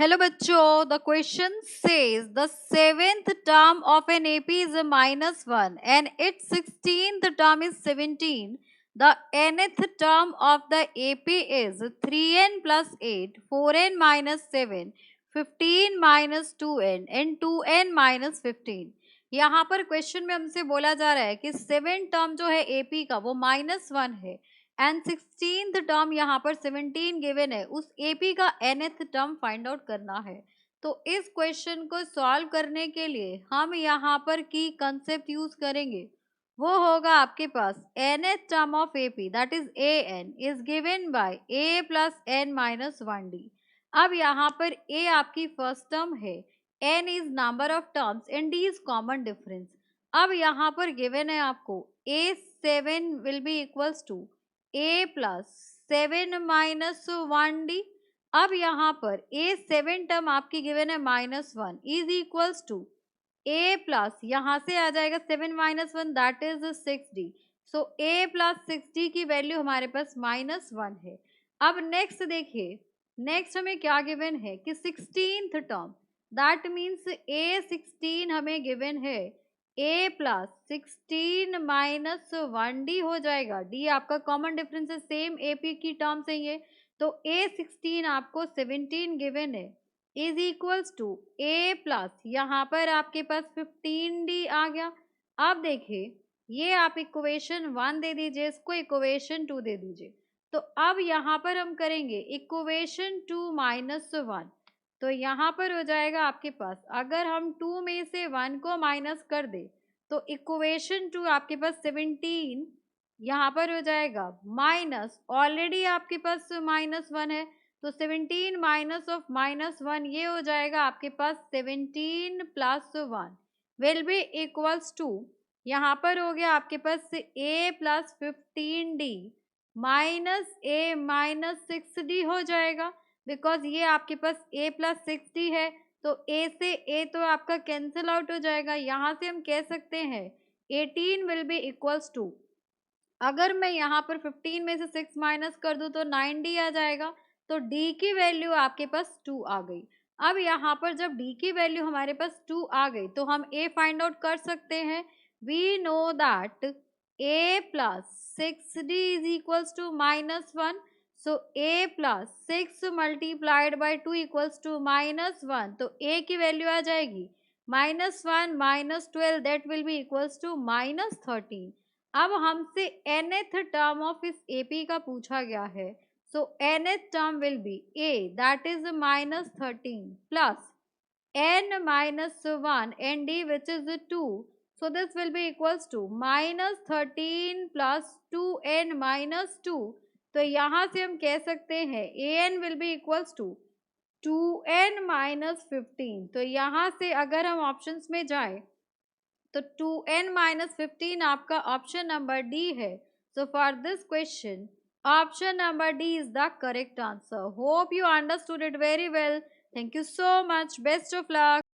Hello बच्चों, the question says the seventh term of an AP is -1 and it's 16th term is 17. The nth term of the AP is 3n plus 8, 4n minus 7, 15 minus 2n and 2n minus 15. यहाँ पर question में हमसे बोला जा रहा है कि 7 term जो है एपी का वो -1 है एंड 16th टर्म यहाँ पर 17 गिवन है, उस एपी का nth टर्म फाइंड आउट करना है. तो इस क्वेश्चन को सॉल्व करने के लिए हम यहाँ पर की कंसेप्ट यूज करेंगे. वो होगा आपके पास nth term of AP that is an is given by a plus n minus 1d. अब यहाँ पर a आपकी फर्स्ट टर्म है, n is number of terms and d is common difference. अब यहाँ पर गिवन है आपको a7 will be equals to a plus 7 minus 1d. अब यहाँ पर a7 टर्म आपकी गिवन है -1 is equals to a plus यहाँ से आ जाएगा 7 minus 1 that is 6d. So a plus 6d की वैल्यू हमारे पास -1 है. अब नेक्स्ट देखिए, नेक्स्ट हमें क्या गिवन है कि 16th term that means a16 हमें गिवन है a प्लस 16 माइनस 1d हो जाएगा. d आपका कॉमन डिफरेंस है, सेम एपी की टर्म से ये. तो a16 आपको 17 गिवन है is equals to a plus यहाँ पर आपके पास 15d आ गया. अब देखिए, ये आप इक्वेशन 1 दे दीजिए, इसको इक्वेशन 2 दे दीजिए. तो अब यहाँ पर हम करेंगे इक्वेशन 2 माइनस 1. तो यहाँ पर हो जाएगा आपके पास, अगर हम 2 में से 1 को माइनस कर दे तो इक्वेशन 2 आपके पास 17 यहाँ पर हो जाएगा माइनस, ऑलरेडी आपके पास -1 है तो 17 माइनस ऑफ -1 ये हो जाएगा आपके पास 17 plus 1 will be equals to, यहाँ पर हो गया आपके पास a plus 15d minus a minus 6d हो जाएगा. बिकॉज ये आपके पास a प्लस 6d है तो a से a तो आपका कैंसिल आउट हो जाएगा. यहाँ से हम कह सकते हैं 18 विल बी इक्वल्स टू, अगर मैं यहाँ पर 15 में से 6 माइनस कर दूँ तो 9d आ जाएगा. तो d की वैल्यू आपके पास 2 आ गई. अब यहाँ पर जब d की वैल्यू हमारे पास 2 आ गई तो हम a फाइंड आउट कर सकते हैं. We know that a plus 6d is equals to -1. So a plus 6 multiplied by 2 equals to -1. तो a की वैल्यू आ जाएगी -1 minus 12 that will be equals to -13. अब हमसे nth टर्म ऑफ इस AP का पूछा गया है. So nth term will be a that is -13 plus n minus 1 and d which is 2. So this will be equals to -13 plus 2n minus 2. तो यहाँ से हम कह सकते हैं an will be equals to 2n minus 15. तो यहाँ से अगर हम ऑप्शंस में जाएं तो 2n minus 15 आपका ऑप्शन नंबर डी है. So for this question option number D is the correct answer. Hope you understood it very well. Thank you so much. Best of luck.